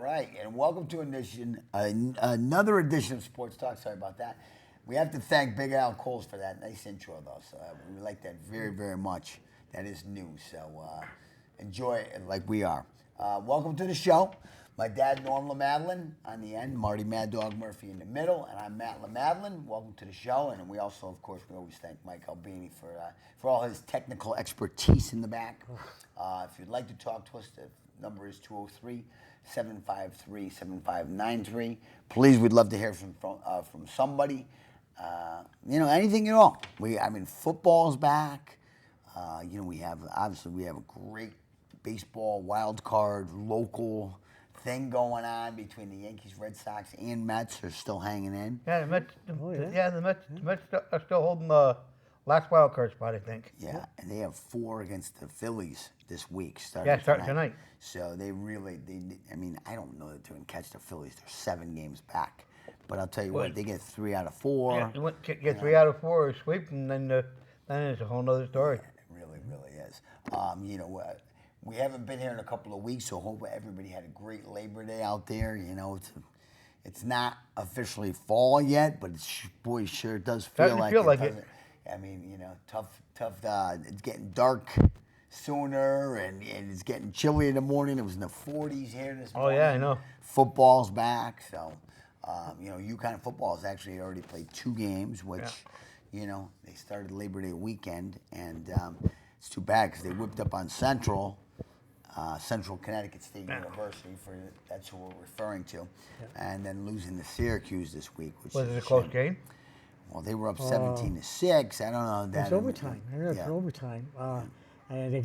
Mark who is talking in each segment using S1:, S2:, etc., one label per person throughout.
S1: right, and welcome to another edition of Sports Talk. Sorry about that. We have to thank Big Al Coles for that nice intro, though. So we like that very, very much. That is new, so enjoy it like we are. Welcome to the show. My dad, Norm LaMadeline, on the end. Marty Mad Dog Murphy in the middle, and I'm Matt LaMadeline. Welcome to the show, and we also, of course, we always thank Mike Albini for all his technical expertise in the back. If you'd like to talk to us, the number is 203-753-7593. Please, we'd love to hear from somebody. Anything at all. Football's back. We have a great baseball wild card local thing going on between the Yankees, Red Sox, and Mets are still hanging in.
S2: Yeah, the Mets. The Mets are still holding the last wild card spot, I think.
S1: Yeah, and they have 4 against the Phillies this week, starting tonight. So I don't know that they can catch the Phillies. They're 7 games back, but I'll tell you what, they get 3 out of 4.
S2: Yeah, get 3 out of 4 or sweep, and then it's a whole other story.
S1: Yeah, it really, really is. We haven't been here in a couple of weeks, so hope everybody had a great Labor Day out there. It's not officially fall yet, but it sure does feel like it. Tough. It's getting dark sooner, and it's getting chilly in the morning. It was in the 40s here this morning.
S2: Oh, yeah, I know.
S1: Football's back, so, UConn football has actually already played 2 games, which, they started Labor Day weekend, and it's too bad because they whipped up on Central Connecticut State University, that's who we're referring to, and then losing to Syracuse this week. Which
S2: was it a close game?
S1: Well, they were up 17-6. I don't know.
S3: It was overtime. Overtime. And they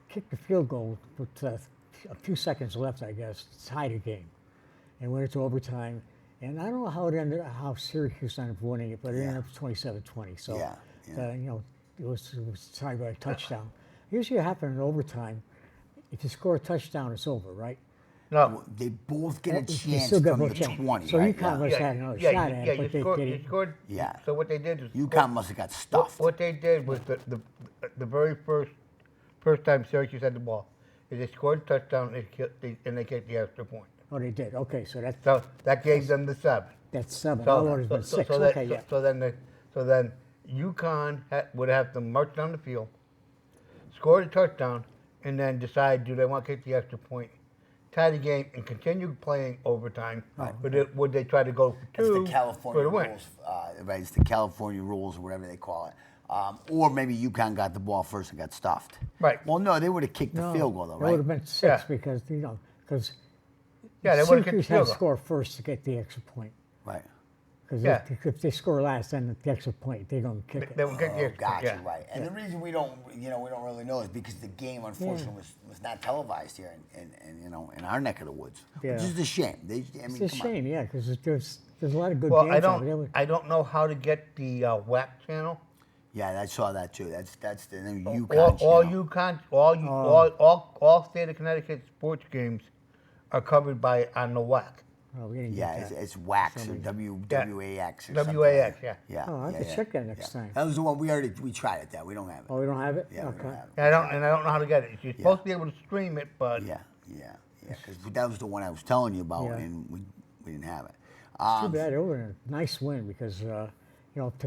S3: kicked the field goal with a few seconds left, I guess, to tie the game, and went into overtime. And I don't know how Syracuse ended up winning it, but it ended up 27-20. So, it was tied by a touchdown. Usually, what happens in overtime, if you score a touchdown, it's over, right?
S1: No, they both get a chance from the 20.
S3: So UConn must have had another shot at it, but they
S2: scored.
S1: Yeah.
S2: So what they did is
S1: UConn must have got stuffed.
S2: What they did was the very first time Syracuse had the ball, is they scored a touchdown and they kicked the extra point.
S3: Oh, they did. Okay, so
S2: that gave them the 7.
S3: That's 7. I thought it was 6.
S2: So then UConn would have to march down the field, score a touchdown, and then decide, do they want to kick the extra point, tie the game, and continue playing overtime?
S1: Right.
S2: But would they try to go for 2
S1: It's the California
S2: for the win?
S1: rules. Right, it's the California rules, or whatever they call it. Or maybe UConn got the ball first and got stuffed.
S2: Right.
S1: Well, no, they would have kicked the field goal, though, right?
S3: It would have been 6 because
S2: they would have kicked the
S3: Syracuse had
S2: field
S3: to
S2: goal.
S3: score first to get the extra point.
S1: Right.
S3: Because if they score last, then the extra point, they're going to kick it.
S2: They would kick the extra point.
S1: Gotcha, right. And the reason we don't really know is because the game, unfortunately, was not televised here in our neck of the woods, which is a shame.
S3: It's a shame, because there's a lot of good
S2: Well,
S3: games.
S2: I don't know how to get the WAC channel.
S1: Yeah, I saw that too. That's the new UConn
S2: All state of Connecticut sports games are covered on the WAC.
S3: Oh, we didn't get that.
S1: It's WAX or WAX or something.
S2: WAX,
S1: Yeah.
S3: Oh, I have to check that next time.
S1: That was the one we tried it. We don't have it.
S3: Oh, we don't have it?
S1: Yeah,
S3: okay.
S1: we don't have it.
S2: I don't know how to get it. You're supposed to be able to stream it, but
S1: Because that was the one I was telling you about, and we didn't have it.
S3: It's too bad. It was a nice win because to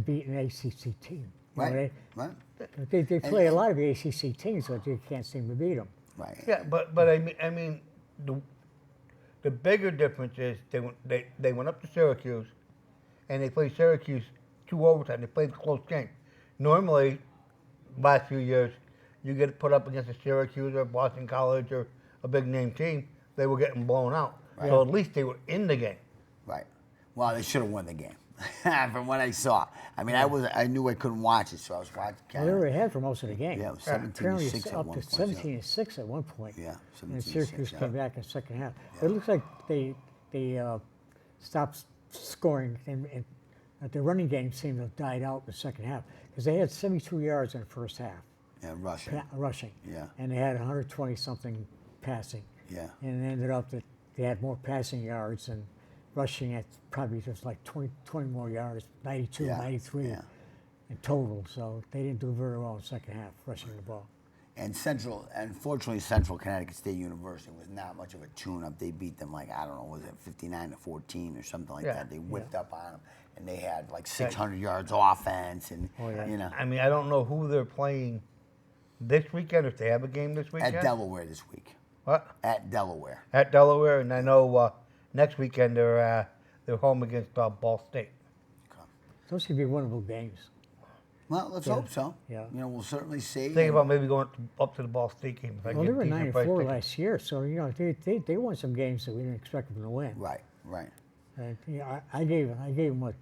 S3: beat an ACC team.
S1: Right.
S3: They play a lot of the ACC teams, but they can't seem to beat them.
S1: Right.
S2: Yeah, but I mean the bigger difference is they went up to Syracuse, and they played Syracuse 2 overtime. They played a close game. Normally, last few years, you get put up against a Syracuse or Boston College or a big name team, they were getting blown out. Right. So at least they were in the game.
S1: Right. Well, they should have won the game. From what I saw. I mean, I knew I couldn't watch it, so I was watching.
S3: Well, they were ahead for most of the game.
S1: Yeah, it was 17-6 at one point.
S3: Up to 17-6 at one point.
S1: Yeah, 17-6.
S3: And Syracuse came back in the second half. Yeah. It looks like they stopped scoring, and the running game seemed to have died out in the second half because they had 72 yards in the first half.
S1: Yeah, rushing.
S3: Yeah. And they had 120-something passing.
S1: Yeah.
S3: And it ended up that they had more passing yards and rushing at probably just like 20 more yards, 92, 93 in total. So they didn't do very well in the second half, rushing the ball.
S1: And unfortunately, Central Connecticut State University was not much of a tune-up. They beat them like, I don't know, was it 59-14 or something like
S2: Yeah.
S1: that? They whipped up on them, and they had like 600 yards offense, and you know,
S2: I mean, I don't know who they're playing this weekend, if they have a game this weekend.
S1: at Delaware this week.
S2: What?
S1: At Delaware.
S2: At Delaware, and I know next weekend they're home against Ball State.
S1: Okay.
S3: Those could be winnable games.
S1: Well, let's hope so.
S3: Yeah.
S1: You know, we'll certainly see.
S2: Think about maybe going up to the Ball State game. If I
S3: Well,
S2: get
S3: they were
S2: decent price
S3: 9-4
S2: tickets.
S3: last year, so you know they won some games that we didn't expect them to win.
S1: Right, right.
S3: And, you know, I gave them what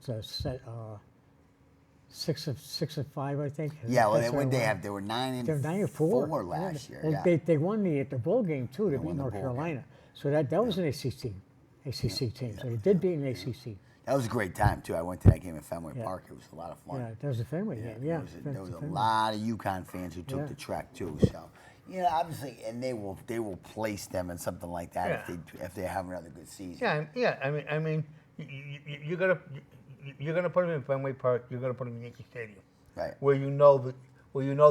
S3: 6 of 5, I think.
S1: Yeah, well,
S3: That's
S1: what
S3: what
S1: they
S3: I
S1: have? They were 9
S3: They're
S1: and
S3: 9-4
S1: last year.
S3: Well,
S1: Yeah.
S3: they won the bowl game too. They
S1: They won
S3: beat
S1: the
S3: North
S1: bowl
S3: Carolina, so that was an ACC team. So they did beat an ACC.
S1: That was a great time too. I went to that game at Fenway
S3: Yeah.
S1: Park. It was a lot of fun.
S3: Yeah, that was a Fenway game. Yeah,
S1: There was a
S3: Fenway.
S1: lot of UConn fans who took
S3: Yeah.
S1: the trek too. So, you know, obviously, and they will place them in something like that if they have another good season.
S2: Yeah. I mean, you're gonna put them in Fenway Park. You're gonna put them in Yankee Stadium,
S1: Right.
S2: where you know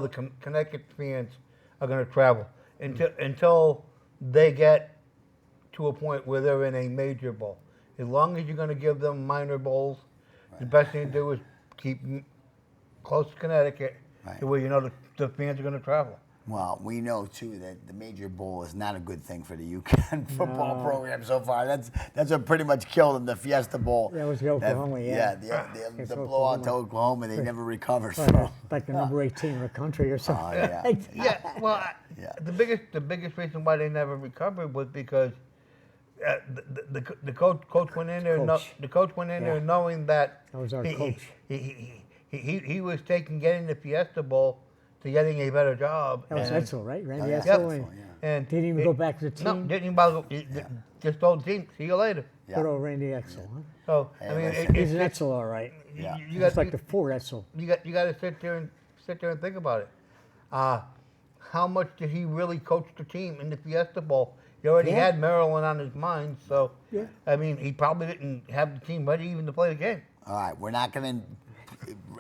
S2: the Connecticut fans are gonna travel until they get to a point where they're in a major bowl. As long as you're gonna give them minor bowls, the best thing to do is keep them close to Connecticut,
S1: Right.
S2: to where you know the fans are gonna travel.
S1: Well, we know too that the major bowl is not a good thing for the UConn football program so far. That's what pretty much killed them. The Fiesta Bowl.
S3: That was the Oklahoma,
S1: Yeah,
S3: It's
S1: the blowout to
S3: Oklahoma.
S1: Oklahoma. They never recovered
S3: Like,
S1: from.
S3: like the number 8 team in the country or something.
S1: Oh, yeah.
S2: Yeah, well,
S1: Yeah.
S2: the biggest reason why they never recovered was because the coach went in there. The coach went in there knowing that
S3: That was our coach.
S2: He was taking getting the Fiesta Bowl to getting a better job.
S3: That was
S2: and-
S3: Edsel, right? Randy
S1: yeah.
S3: Edsel.
S1: Yep.
S3: And
S2: And
S3: didn't even go back to the
S2: No,
S3: team.
S2: didn't even bother. Just told the team, see you later.
S1: Yeah.
S3: Good old Randy Edsel, huh?
S2: So
S1: Hey,
S2: I mean,
S1: listen.
S3: He's an Edsel, all right.
S1: Yeah.
S2: you
S3: Just
S2: got
S3: like the Ford Edsel.
S2: you got to sit there and think about it. How much did he really coach the team in the Fiesta Bowl? He already
S3: Yeah.
S2: had Maryland on his mind, so
S3: Yeah.
S2: I mean, he probably didn't have the team ready even to play the game.
S1: All right, we're not going to.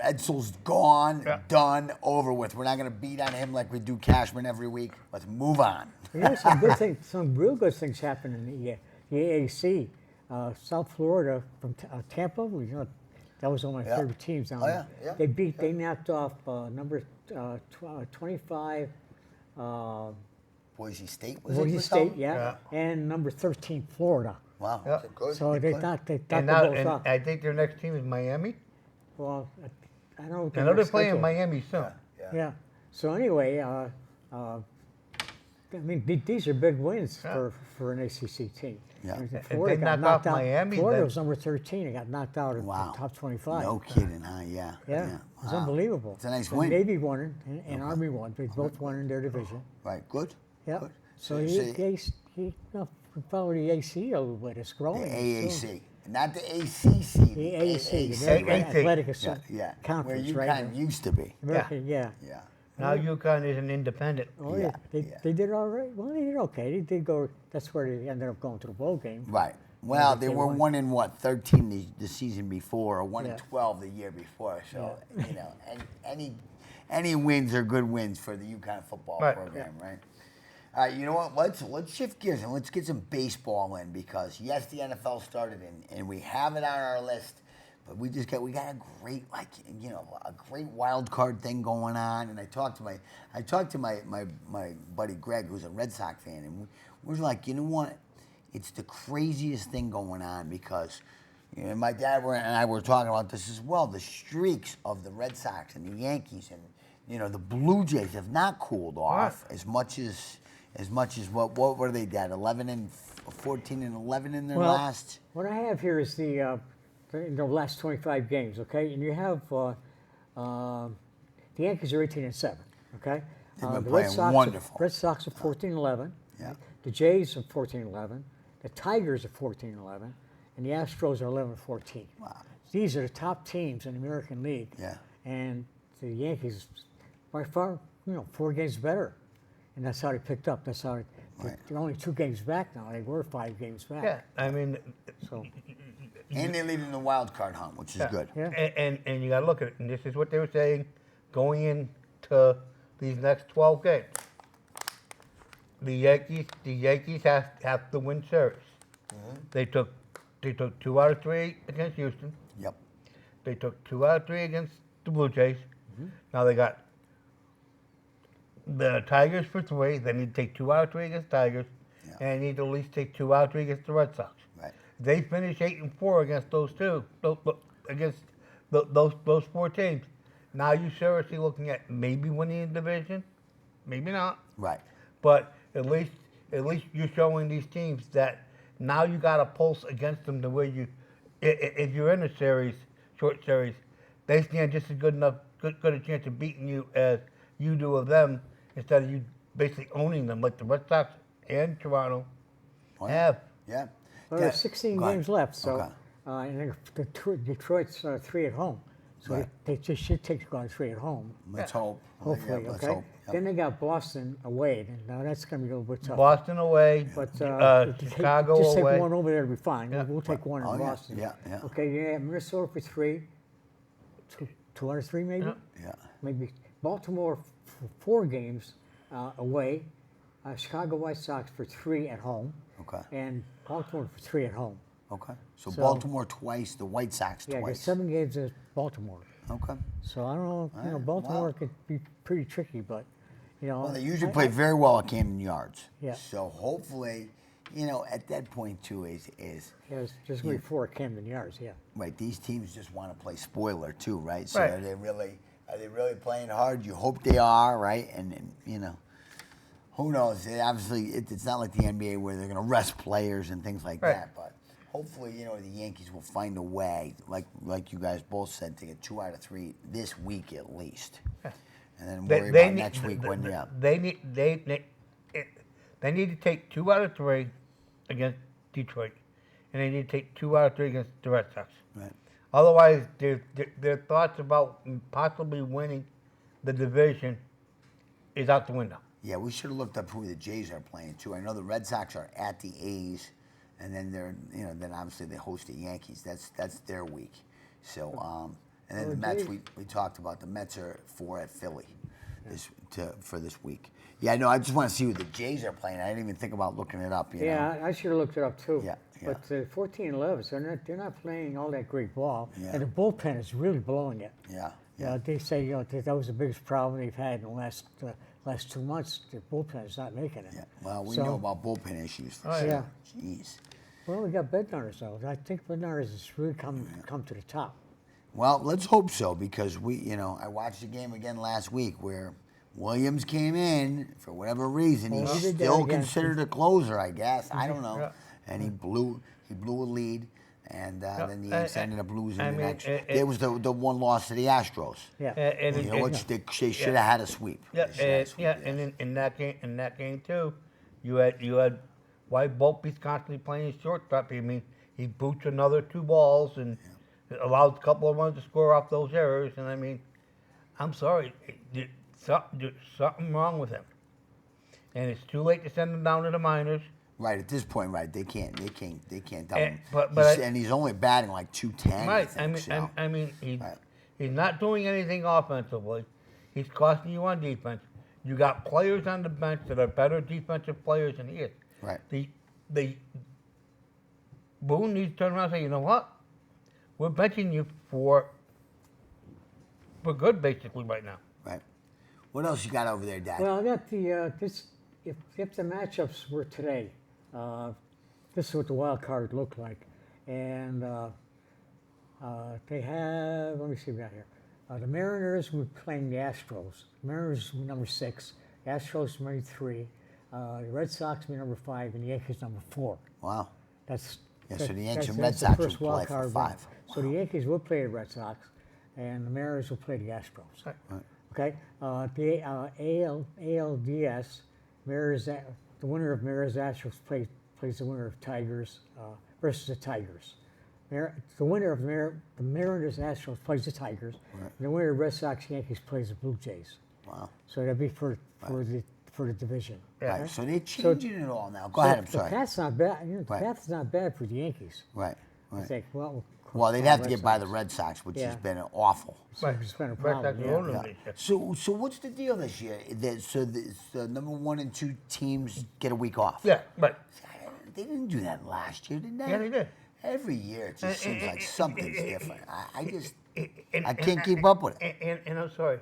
S1: Edsel's gone, done, over with. We're not going to beat on him like we do Cashman every week. Let's move on.
S3: You know, some real good things happened in the AAC. South Florida from Tampa, that was one of my favorite teams down there.
S1: Yeah.
S3: They knocked off number 25.
S1: Boise State was it?
S3: Boise
S1: or
S3: State,
S1: something?
S3: yeah, and number 13, Florida.
S1: Wow.
S2: Yeah.
S1: Good.
S3: So they
S1: Good.
S3: knocked
S2: And
S3: them
S2: now,
S3: both
S2: and
S3: off.
S2: I think their next team is Miami.
S3: Well, I don't know. what
S2: I
S3: their
S2: know they're
S3: next
S2: playing
S3: schedule-
S2: Miami soon.
S3: Yeah. So anyway, I mean, these are big wins for an ACC team.
S1: Yeah.
S3: I mean,
S2: If
S3: Florida
S2: they
S3: got
S2: knock off
S3: knocked out.
S2: Miami,
S3: Florida
S2: then-
S3: was number 13 and got knocked out of
S1: Wow.
S3: the top 25.
S1: No kidding, huh? Yeah.
S3: Yeah, it was
S1: Wow.
S3: unbelievable.
S1: It's a nice
S3: The
S1: win.
S3: Navy won it, and Army won. They both won in their division.
S1: Right. Good.
S3: Yeah.
S1: Good.
S3: So he followed the AC a little bit. It's
S1: The
S3: growing.
S1: AAC, not the ACC.
S3: The AAC, the
S1: AAC.
S3: American
S2: AAC.
S3: Athletic
S1: Yeah, yeah.
S3: Conference,
S1: Where
S3: right?
S1: UConn used to be.
S3: American, yeah.
S1: Yeah.
S2: Now UConn is an independent.
S3: Oh,
S1: Yeah,
S3: yeah.
S1: yeah.
S3: They did all right. Well, they did okay. They did go. That's where they ended up going to the bowl game.
S1: Right. Well,
S3: they
S1: they were
S3: won.
S1: 1 in what 13 the season before, or 1 in
S3: Yeah.
S1: 12 the year before. So you know, any wins are good wins for the UConn football
S2: Right.
S1: program, right? All right, you know what? Let's shift gears and let's get some baseball in, because yes, the NFL started and we have it on our list, but we got a great a great wild card thing going on. And I talked to my buddy Greg, who's a Red Sox fan, and we're like, you know what? It's the craziest thing going on, because my dad and I were talking about this as well. The streaks of the Red Sox and the Yankees and the Blue Jays have not cooled off as much as what were they at 11 and 14 and 11 in their
S3: Well,
S1: last.
S3: What I have here is the last 25 games. Okay, and you have the Yankees are 18-7. Okay,
S1: They've been
S3: the
S1: playing wonderful.
S3: Red Sox are 14-11.
S1: Yeah.
S3: The Jays are 14-11. The Tigers are 14-11, and the Astros are 11-14.
S1: Wow.
S3: These are the top teams in the American League.
S1: Yeah.
S3: And the Yankees, by far, 4 games better, and that's how they picked up. That's how they're only 2 games back now. They were 5 games back.
S2: Yeah, I mean,
S3: So
S1: And they're leading the wild card hunt, which is good.
S3: yeah.
S2: and you got to look at it. And this is what they were saying going into these next 12 games. The Yankees have to win series. They took 2 out of 3 against Houston.
S1: Yep.
S2: They took 2 out of 3 against the Blue Jays. Now they got the Tigers for 3. They need to take 2 out of 3 against Tigers,
S1: Yeah.
S2: and they need to at least take 2 out of 3 against the Red Sox.
S1: Right.
S2: They finish 8-4 against those those 4 teams. Now you seriously looking at maybe winning the division, maybe not.
S1: Right.
S2: But at least you're showing these teams that now you got a pulse against them the way if you're in a series, short series, they stand just as good a chance of beating you as you do of them instead of you basically owning them like the Red Sox and Toronto have.
S1: Yeah.
S3: Well,
S1: Yeah.
S3: there's 16
S1: Go ahead.
S3: games left, so
S1: Okay.
S3: and Detroit's 3 at home, so
S1: Right.
S3: they just should take 3 at home.
S1: Let's hope.
S3: Hopefully,
S1: Yeah, let's
S3: okay.
S1: hope. Yep.
S3: Then they got Boston away, and now that's going to be a little bit tough.
S2: Boston away,
S3: But
S2: Chicago
S3: just
S2: away.
S3: take one over there to be fine.
S2: Yeah.
S3: We'll take one in
S1: Oh, yeah.
S3: Boston.
S1: Yeah, yeah.
S3: Okay, yeah, Minnesota for 3, 2 out of 3 maybe.
S2: Yeah.
S1: Yeah.
S3: Maybe Baltimore for 4 games away. Chicago White Sox for 3 at home,
S1: Okay.
S3: and Baltimore for 3 at home.
S1: Okay. So,
S3: So-
S1: Baltimore twice, the White Sox
S3: Yeah, there's
S1: twice.
S3: 7 games at Baltimore.
S1: Okay.
S3: So I don't know. You know,
S1: Alright,
S3: Baltimore
S1: wow.
S3: could be pretty tricky, but you know.
S1: Well, they usually
S3: I-
S1: play very well at Camden Yards.
S3: Yeah.
S1: So hopefully, at that point too is
S3: Yeah, it's just going to be 4 at Camden Yards. Yeah.
S1: right. These teams just want to play spoiler too, right? So
S2: Right.
S1: are they really playing hard? You hope they are, right? And who knows? It's not like the NBA where they're going to rest players and things like
S2: Right.
S1: that. But hopefully, the Yankees will find a way, like you guys both said, to get 2 out of 3 this week at least, and then worry about next week when
S2: They need to take 2 out of 3 against Detroit, and they need to take 2 out of 3 against the Red Sox.
S1: right.
S2: Otherwise, their thoughts about possibly winning the division is out the window.
S1: Yeah, we should have looked up who the Jays are playing too. I know the Red Sox are at the A's, and then then obviously they host the Yankees. That's their week. So, and then
S3: Oh,
S1: the Mets
S3: Jays.
S1: we talked about. The Mets are 4 at Philly, for this week. Yeah, no, I just want to see who the Jays are playing. I didn't even think about looking it up. You know?
S3: Yeah, I should have looked it up too.
S1: Yeah,
S3: But 14-11, so they're not playing all that great ball,
S1: Yeah.
S3: and the bullpen is really blowing it.
S1: Yeah.
S3: They say that was the biggest problem they've had in the last 2 months. The bullpen is not making it.
S1: Yeah. Well, we
S3: So-
S1: know about bullpen issues for
S2: Oh,
S1: sure.
S3: yeah.
S1: Jeez.
S3: Well, we got Bednar's though. I think Bednar's has really come to the top.
S1: Well, let's hope so because I watched the game again last week where Williams came in for whatever reason.
S3: Well,
S1: He's
S3: he did that
S1: still
S3: again.
S1: considered a closer, I guess. I don't know.
S2: Yeah.
S1: And he blew a lead, and then the Yankees ended up losing
S2: I
S1: the
S2: mean,
S1: next.
S2: it-
S1: It was the one loss to the Astros.
S3: Yeah.
S1: Which they should have had a sweep.
S2: Yeah,
S1: They should have had a sweep, yes.
S2: and in that game too, you had White Volpe's constantly playing shortstop. I mean, he boots another 2 balls and allows a couple of runs to score off those errors. And I mean, I'm sorry, there's something wrong with him. And it's too late to send him down to the minors.
S1: Right at this point, right? They can't dump
S2: And-
S1: him.
S2: but
S1: And he's only batting like 210.
S2: Right.
S1: I think, so.
S2: I mean,
S1: Right.
S2: he's not doing anything offensively. He's costing you on defense. You got players on the bench that are better defensive players than he is.
S1: Right.
S2: The Boone needs to turn around and say, you know what? We're benching you for good, basically, right now.
S1: Right. What else you got over there, Dad?
S3: Well, I got the if the matchups were today, this is what the wild card looked like, and they have. Let me see what we got here. The Mariners were playing the Astros. Mariners were number 6. The Astros were number 3. The Red Sox were number 5, and the Yankees number 4.
S1: Wow.
S3: That's
S1: Yeah, so the Yankees and
S3: that's
S1: Red
S3: the
S1: Sox
S3: first
S1: will play
S3: wild
S1: for
S3: card
S1: 5.
S3: round. So the Yankees will play the Red Sox, and the Mariners will play the Astros.
S2: Right.
S3: Okay, the ALDS, the winner of Mariners Astros plays the winner of Tigers versus the Tigers. The winner of the Mariners Astros plays the Tigers.
S1: Right.
S3: And the winner of Red Sox Yankees plays the Blue Jays.
S1: Wow.
S3: So that'd be for the division.
S2: Yeah.
S1: Right. So they're changing it all now. Go ahead. I'm sorry.
S3: The path's not bad. The
S1: Right.
S3: path's not bad for the Yankees.
S1: Right.
S3: I
S1: Right.
S3: think. Well, of
S1: Well, they'd
S3: from
S1: have
S3: the
S1: to
S3: Red
S1: get by the
S3: Sox.
S1: Red Sox, which has
S3: Yeah.
S1: been awful.
S3: So it's been a
S2: Red
S3: problem.
S2: Sox
S3: Yeah.
S2: alone
S1: Yeah.
S2: this year.
S1: So what's the deal this year? So number 1 and 2 teams get a week off.
S2: Yeah, right.
S1: They didn't do that last year, did they?
S2: Yeah, they did.
S1: Every year it just seems like something's different. I just
S2: And-
S1: I can't
S2: and-
S1: keep up with it.
S2: And I'm sorry.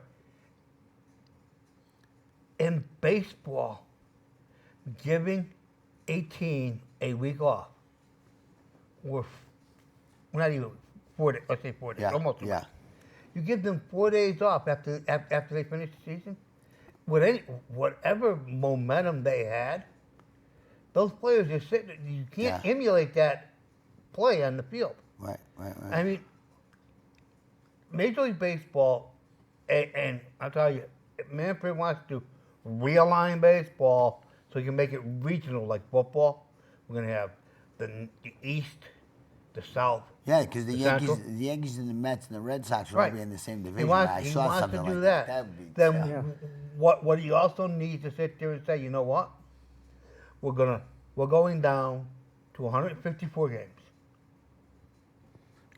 S2: In baseball, giving a team a week off, or not even 4 days, let's say 4 days,
S1: Yeah,
S2: almost.
S1: yeah.
S2: You give them 4 days off after they finish the season. Whatever momentum they had, those players are sitting. You can't
S1: Yeah.
S2: emulate that play on the field.
S1: Right.
S2: I mean, Major League Baseball, and I'll tell you, if Manfred wants to realign baseball so he can make it regional like football, we're going to have the East, the South.
S1: Yeah, because the
S2: Central.
S1: Yankees and the Mets and the Red Sox will all
S2: Right.
S1: be in the same
S2: He
S1: division.
S2: wants,
S1: I
S2: he
S1: saw
S2: wants
S1: something
S2: to do
S1: like
S2: that.
S1: that. Would be
S2: Then
S3: Yeah.
S2: what he also needs to sit there and say, you know what? We're going down to 154 games.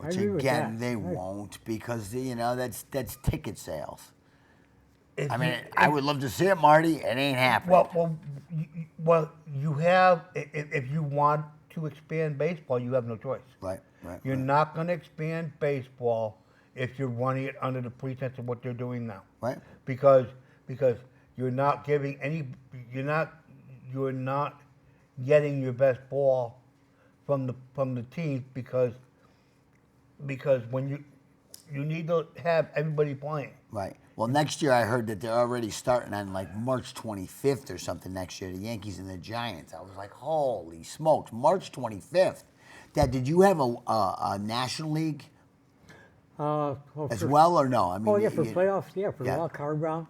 S3: I
S1: Which
S3: agree with
S1: again,
S3: that.
S1: they
S3: Right.
S1: won't because that's ticket sales.
S2: If
S1: I mean,
S2: you-
S1: I would love to see it, Marty. It ain't happening.
S2: Well, you have if you want to expand baseball, you have no choice.
S1: right.
S2: You're not going to expand baseball if you're running it under the pretense of what they're doing now.
S1: Right.
S2: Because you're not giving you're not getting your best ball from the teams because when you need to have everybody playing.
S1: Right. Well, next year I heard that they're already starting on like March 25th or something next year, the Yankees and the Giants. I was like, holy smokes, March 25th. Dad, did you have a National League
S3: Well,
S1: as
S3: for-
S1: well or no? I mean,
S3: Oh yeah, for
S1: you-
S3: playoffs, yeah, for
S1: yeah.
S3: the wild card round.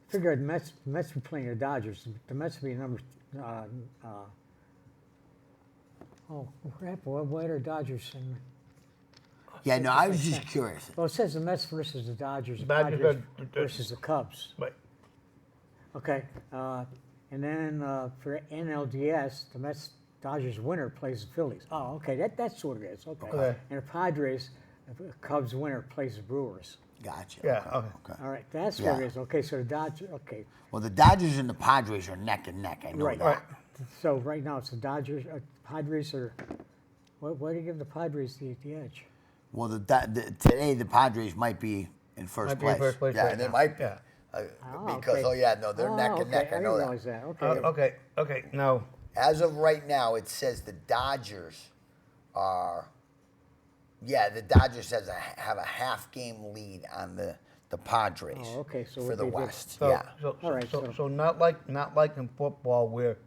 S3: Figure the Mets were playing the Dodgers. The Mets would be number. Oh, crap! What are Dodgers? And
S1: Yeah, no, I was just curious.
S3: well, it says the Mets versus the Dodgers. The
S2: Dodgers
S3: Padres
S2: are-
S3: versus the Cubs.
S2: But
S3: Okay, and then for NLDS, the Mets Dodgers winner plays the Phillies. Oh, okay, that's what it is. Okay,
S2: Okay.
S3: and the Padres, the Cubs winner plays the Brewers.
S1: Gotcha.
S2: Yeah,
S1: Okay.
S3: All right, that's
S1: Yeah.
S3: what it is. Okay, so the Dodgers. Okay,
S1: Well, the Dodgers and the Padres are neck and neck. I know
S3: Right.
S1: that.
S2: right.
S3: so right now it's the Dodgers. Padres are. Why do you give the Padres the edge?
S1: Well, today the Padres might be in first
S2: Might be in
S1: place.
S2: first place
S1: Yeah,
S2: right
S1: they
S2: now.
S1: might be.
S2: Yeah.
S1: Because
S3: okay.
S1: they're neck and
S3: okay.
S1: neck. I
S3: I
S1: know
S3: didn't
S1: that.
S3: realize that. Okay.
S2: Okay. Now,
S1: As of right now, it says the Dodgers are. Yeah, the Dodgers have a half game lead on the Padres.
S3: Oh, okay, so
S1: for
S3: what
S1: the
S3: they did-
S1: West.
S2: so
S1: Yeah.
S3: All right,
S2: so not like in football where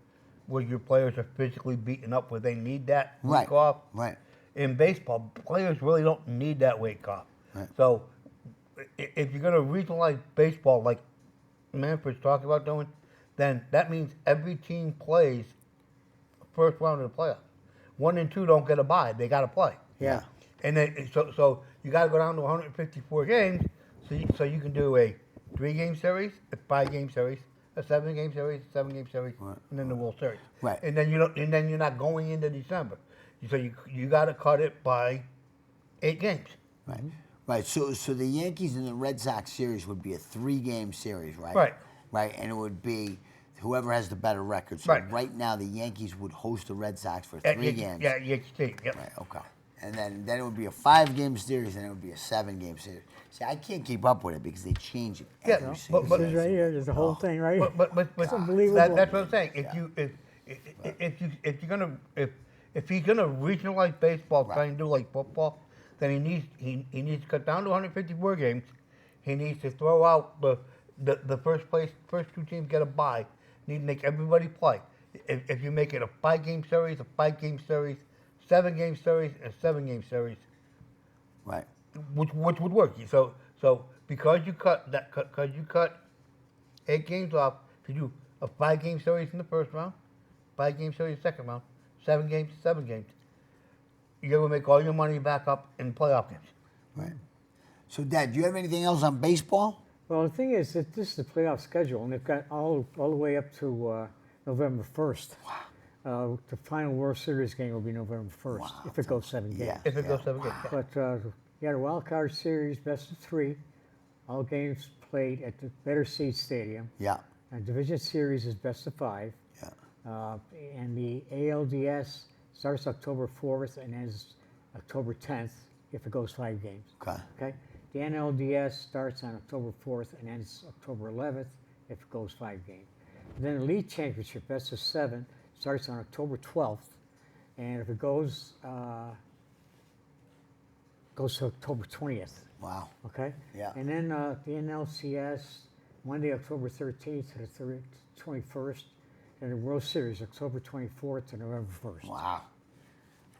S2: your players are physically beaten up where they need that
S1: Right.
S2: week off.
S1: Right.
S2: In baseball, players really don't need that week off.
S1: Right.
S2: So if you're going to regionalize baseball like Manfred's talking about doing, then that means every team plays first round of the playoffs. 1 and 2 don't get a bye; they got to play.
S3: Yeah.
S2: And then so you got to go down to 154 games, so you can do a 3-game series, a 5-game series, a 7-game series, a 7-game series,
S1: Right.
S2: and then the World Series.
S1: Right.
S2: And then you're not going into December, so you got to cut it by 8 games.
S1: Right. Right. So the Yankees and the Red Sox series would be a 3-game series, right?
S2: Right.
S1: Right. And it would be whoever has the better record. So
S2: Right.
S1: now the Yankees would host the Red Sox for
S2: Yeah,
S1: 3 games.
S2: Yeah, Yankee Stadium. Yep.
S1: Right. Okay. And then it would be a 5-game series, and it would be a 7-game series. See, I can't keep up with it because they change it
S2: Yeah,
S1: every
S2: but-
S1: single
S2: but-
S3: This is right here. There's the whole thing right here.
S2: But
S3: It's unbelievable.
S2: that's what I'm saying. If he's gonna regionalize baseball, try and do like football, then he needs to cut down to 154 games. He needs to throw out the first 2 teams get a bye. Need to make everybody play. If you make it a 5-game series, a 5-game series, 7-game series, and a 7-game series,
S1: Right.
S2: which would work. So because you cut 8 games off, if you do a 5-game series in the first round, 5-game series second round, 7 games, you're gonna make all your money back up in playoff games.
S1: Right. So, Dad, do you have anything else on baseball?
S3: Well, the thing is that this is the playoff schedule, and they've got all the way up to November 1st. The final World Series game will be November 1st,
S1: Wow,
S3: if it goes 7 games.
S1: yeah.
S2: If it goes 7 games.
S3: But you got a wild card series, best of 3. All games played at the Better Seed Stadium.
S1: Yeah.
S3: And Division Series is best of 5.
S1: Yeah.
S3: And the ALDS starts October 4th and ends October 10th if it goes 5 games.
S1: Okay.
S3: Okay. The NLDS starts on October 4th and ends October 11th if it goes 5 games. And then the League Championship, best of 7, starts on October 12th, and if it goes to October 20th.
S1: Wow.
S3: Okay.
S1: Yeah.
S3: And then the NLCS, Monday, October 13th to the 21st, and the World Series, October 24th to November 1st.
S1: Wow.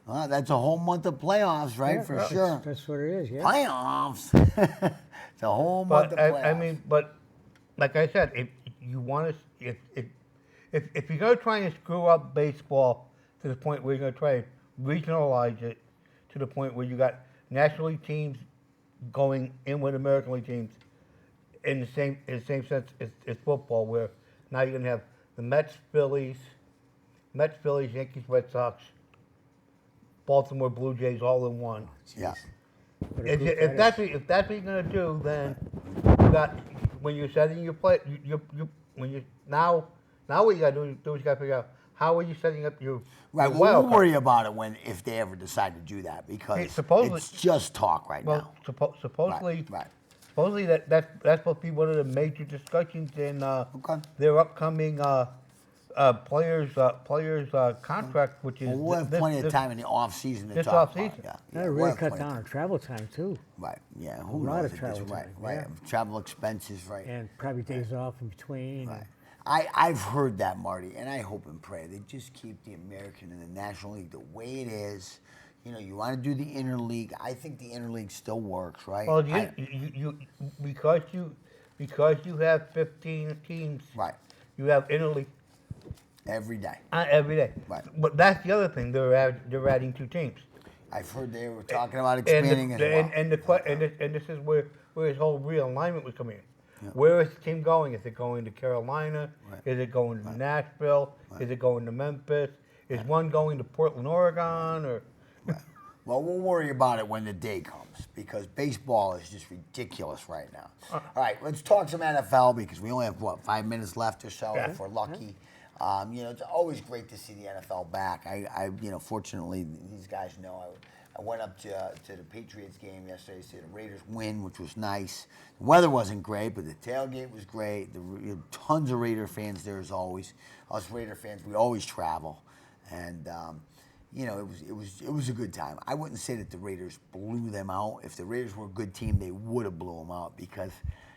S1: Well, that's a whole month of playoffs, right?
S3: Yeah,
S1: For
S3: that's-
S1: sure.
S3: That's what it is. Yeah.
S1: Playoffs. It's a whole month
S2: But
S1: of playoffs.
S2: I mean, but like I said, if you want to, if you're going to try and screw up baseball to the point where you're going to try and regionalize it to the point where you got National League teams going in with American League teams in the same sense as football, where now you're going to have the Mets, Phillies, Yankees, Red Sox, Baltimore Blue Jays all in one.
S1: Yeah.
S3: What a
S2: If,
S3: group
S2: if
S3: that
S2: that's what you're going to do, then you got when you're setting your play, you when you now what you got to do is you got to figure out how are you setting up your
S1: Right.
S2: your
S1: Well,
S2: wild
S1: we'll
S2: card.
S1: worry about it if they ever decide to do that because
S2: Hey, supposedly-
S1: it's just talk right
S2: Well,
S1: now.
S2: supposedly,
S1: Right.
S2: supposedly that's supposed to be one of the major discussions in
S1: Okay.
S2: their upcoming players contract, which is
S1: Well, we'll have plenty of time in the off season to
S2: this
S1: talk
S2: off-season.
S1: about it.
S3: That
S1: we'll
S3: really
S1: have
S3: cut
S1: plenty of
S3: down on travel time too,
S1: Right. Yeah. Who
S3: lot
S1: knows
S3: of
S1: if this-
S3: travel
S1: Right.
S3: time,
S1: Right.
S3: yeah.
S1: Travel expenses. Right.
S3: and probably days off in between.
S1: Right. I've heard that, Marty, and I hope and pray they just keep the American and the National League the way it is. You know, you want to do the interleague. I think the interleague still works, right?
S2: Well, you because you have 15 teams,
S1: Right.
S2: you have interleague
S1: Every day.
S2: every day.
S1: Right.
S2: But that's the other thing. They're adding 2 teams.
S1: I've heard they were talking about
S2: And
S1: expanding
S2: the,
S1: as well.
S2: and this is where his whole realignment was coming in. Where is the team going? Is it going to Carolina?
S1: Right.
S2: Is it going to Nashville? Is it going to Memphis? Is one going to Portland, Oregon? Or
S1: Well, we'll worry about it when the day comes because baseball is just ridiculous right now. All right, let's talk some NFL because we only have, 5 minutes left or so
S2: Yeah.
S1: if we're lucky. You know, it's always great to see the NFL back. Fortunately, these guys know I went up to the Patriots game yesterday to see the Raiders win, which was nice. The weather wasn't great, but the tailgate was great. Tons of Raider fans there as always. Us Raider fans, we always travel, and it was a good time. I wouldn't say that the Raiders blew them out. If the Raiders were a good team, they would have blew them out because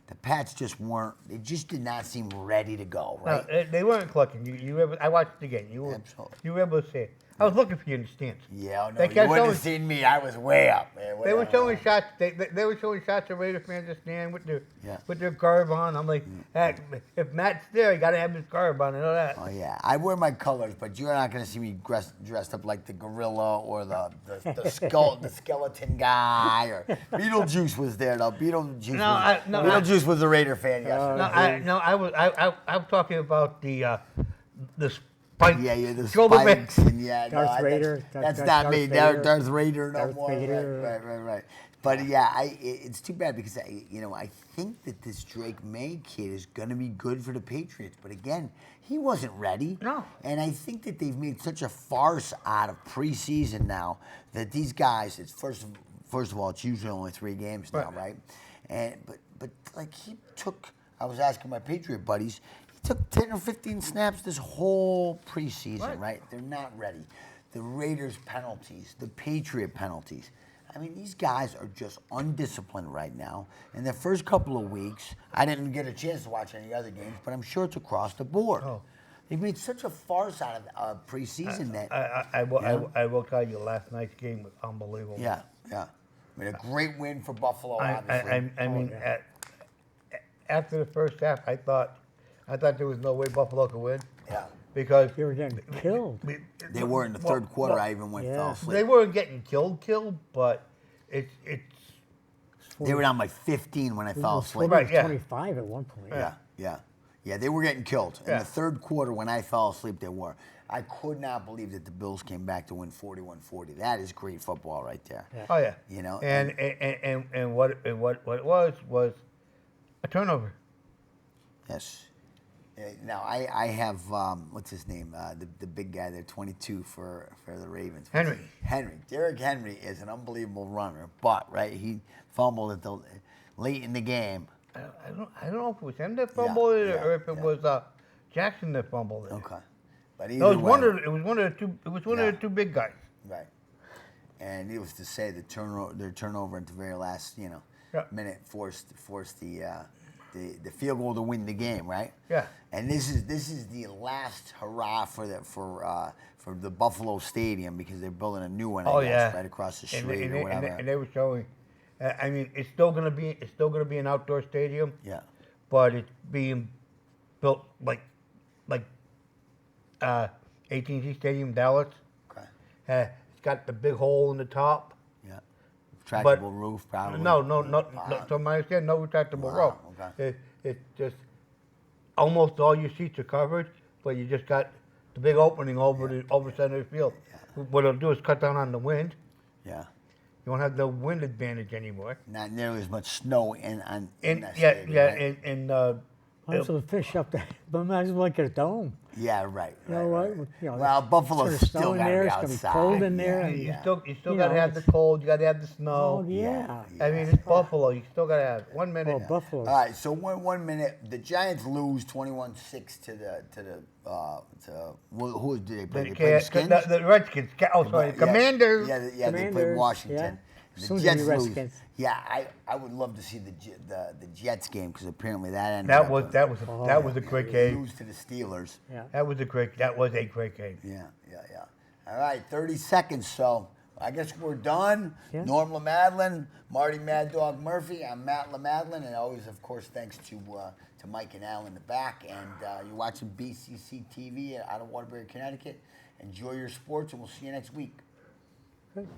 S1: the Pats just weren't. They just did not seem ready to go. Right?
S2: no, they weren't clicking. I watched the game.
S1: Absolutely.
S2: You were able to see it. I was looking for you in the stands.
S1: Yeah, no,
S2: They
S1: you
S2: kept
S1: wouldn't
S2: showing-
S1: have seen me. I was way up, man.
S2: They were showing shots. They were showing shots of Raider fans just stand with their garb on. I'm like, heck, if Matt's there, you got to have his garb on. I know that.
S1: Oh yeah, I wear my colors, but you're not going to see me dressed up like the gorilla or the skeleton guy or Beetlejuice was there though. Beetlejuice was a Raider fan yesterday.
S2: I'm talking about the spike.
S1: Yeah, the
S2: shoulder
S1: spikes
S2: band.
S1: and
S3: Darth Vader.
S1: That's
S3: Darth
S1: not me.
S3: Vader.
S1: Darth Vader no
S3: Darth
S1: more.
S3: Vader.
S1: Right. But yeah, it's too bad because I think that this Drake May kid is going to be good for the Patriots. But again, he wasn't ready.
S2: No.
S1: And I think that they've made such a farce out of preseason now that these guys. It's first of all, it's usually only 3 games now, right? And but like he took. I was asking my Patriot buddies. He took 10 or 15 snaps this whole preseason, right? They're not ready. The Raiders penalties, the Patriot penalties. I mean, these guys are just undisciplined right now. In the first couple of weeks, I didn't get a chance to watch any other games, but I'm sure it's across the board.
S2: Oh.
S1: They've made such a farce out of preseason that.
S2: I will tell you, last night's game was unbelievable.
S1: Yeah. I mean, a great win for Buffalo, obviously.
S2: I mean, after the first half, I thought there was no way Buffalo could win.
S1: Yeah.
S2: Because
S3: They were getting killed.
S1: They were in the third quarter. I even fell asleep.
S2: They weren't getting killed, but it's
S1: They were down by 15 when I fell asleep.
S2: Right, yeah.
S3: 25 at one point.
S1: Yeah. They were getting killed. In
S2: Yeah.
S1: the third quarter, when I fell asleep, they were. I could not believe that the Bills came back to win 41-40. That is great football right there.
S3: Yeah.
S2: Oh yeah.
S1: You know,
S2: And what it was a turnover.
S1: Yes. Now I have what's his name? The big guy there, 22 for the Ravens.
S2: Henry.
S1: Derrick Henry is an unbelievable runner, but he fumbled at the late in the game.
S2: I don't know if it was him that fumbled it or if it was Jackson that fumbled it.
S1: Okay, but
S2: No,
S1: either way,
S2: it was one of the two. It was one of the two big guys.
S1: right. And needless to say, their turnover at the very last
S2: Yeah.
S1: minute forced the field goal to win the game, right?
S2: Yeah.
S1: And this is the last hurrah for the Buffalo Stadium because they're building a new one.
S2: Oh
S1: I guess,
S2: yeah.
S1: right across the
S2: And
S1: street or whatever.
S2: And they were showing. I mean, it's still gonna be an outdoor stadium.
S1: Yeah.
S2: But it's being built like AT&T Stadium, Dallas.
S1: Okay.
S2: It's got the big hole in the top.
S1: Yeah. Retractable roof, probably.
S2: No, to my understanding, no retractable roof.
S1: Okay.
S2: It's just almost all your seats are covered, but you just got the big opening over the center of the field. What it'll do is cut down on the wind.
S1: Yeah.
S2: You won't have the wind advantage anymore.
S1: Not nearly as much snow in that
S2: Yeah,
S1: stadium.
S2: yeah,
S1: Right?
S2: and
S3: Also, the fish up there, but might as well get a dome.
S1: Yeah, right.
S3: You know
S1: right,
S3: what?
S1: right.
S3: You know,
S1: Well, Buffalo's
S3: it's
S1: still
S3: gonna
S1: got to
S3: snow in
S1: be
S3: there. It's
S1: outside.
S3: gonna be cold in there.
S1: Yeah,
S3: and
S1: yeah.
S2: you still
S3: You
S2: got to
S3: know,
S2: have the cold. You got to have the snow.
S3: Oh yeah.
S2: I mean, it's Buffalo. You still got to have 1 minute.
S3: Well, Buffalo.
S1: All right, so 1 minute, the Giants lose 21-6 who did they play? They played the Skins.
S2: The Redskins. Oh, sorry, the Commanders.
S1: Yeah, they played
S3: Commanders,
S1: Washington.
S3: yeah.
S1: The
S3: Soon to be
S1: Jets lose.
S3: Redskins.
S1: Yeah, I would love to see the Jets game because apparently that ended.
S2: That
S1: up
S2: was
S1: with-
S2: that was a great game.
S1: Lose to the Steelers.
S3: Yeah.
S2: That was a great game.
S1: Yeah. All right, 30 seconds. So I guess we're done.
S3: Yeah.
S1: Norm LaMadlin, Marty Mad Dog Murphy. I'm Matt LaMadlin, and always, of course, thanks to Mike and Al in the back. And you're watching BCC TV out of Waterbury, Connecticut. Enjoy your sports, and we'll see you next week.
S3: Good.